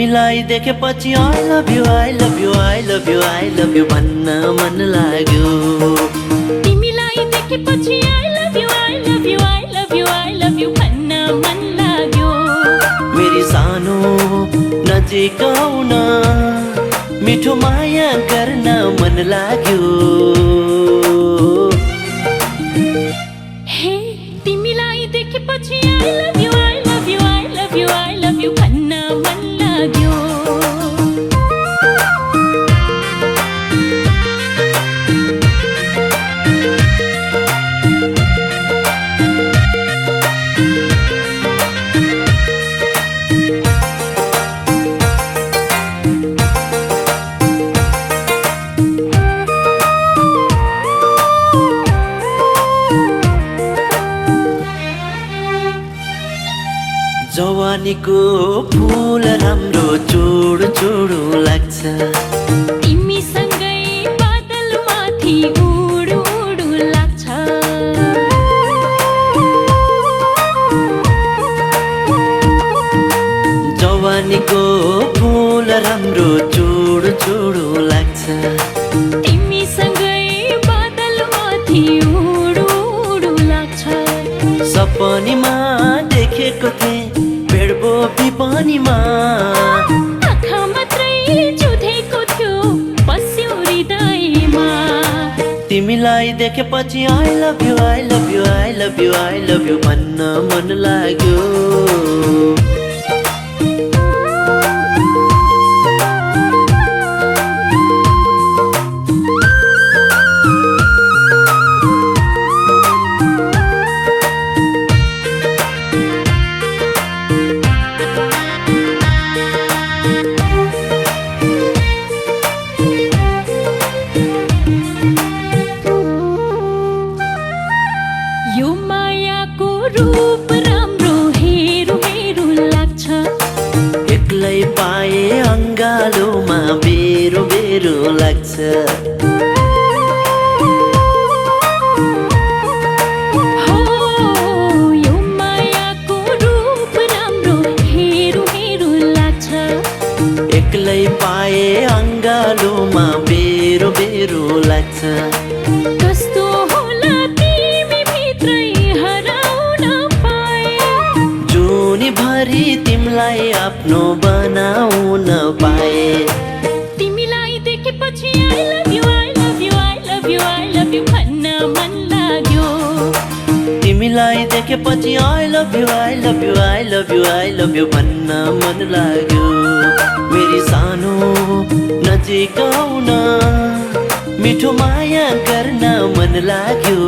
तिमीलाई देखेपछि I love you, I love you, I love you, I love you भन्न मन लाग्यो। तिमीलाई देखेपछि I love you, I love you, I love you, I love you भन्न मन लाग्यो। मेरी सानो नजिक आउन मिठो माया गर्न मन लाग्यो। हे तिमीलाई देखेपछि I love you, I love you, I love you, I love you भन्न मन लाग्यो। जवानीको फूल राम्रो चुडु चुडु लाग्छ। तिमीसँगै बादल माथि उडु उडु लाग्छ। जवानीको फूल राम्रो चुडु चुडु लाग्छ। तिमीसँगै बादल माथि उडु उडु लाग्छ। सपनीमा देखेको थिएँ भेडबो पिपनीमा। आँखा मात्रै चुधेको थियो बस्यो हृदयमा। तिमीलाई देखेपछि I love you, I love you, I love you, I love you भन्न मन लाग्यो। यो मायाको रूप राम्रो हेरु हेरु लाग्छ। एक्लै पाए अङ्गालोमा बेरो बेरो लाग्छ। हो यो मायाको रूप राम्रो हेरु हेरु लाग्छ। एक्लै पाए अङ्गालोमा बेरो बेरो लाग्छ। कस्तो होला तिमी भित्रै हराउन पाए। जुनीभरि तिमीलाई आफ्नो बनाउन पाए। तिमीलाई देखेपछि I love you, I love you, I love you, I love you भन्न मन लाग्यो। तिमीलाई देखेपछि I love you, I love you, I love you, I love you भन्न मन लाग्यो। मेरी सानो नजिक आउन मिठो माया गर्न मन लाग्यो।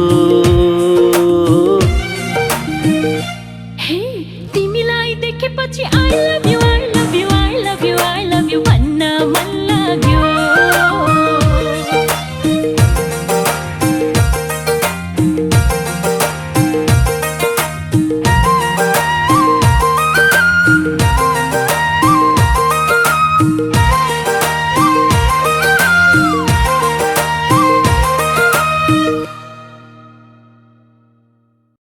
हे तिमीलाई देखेपछि I love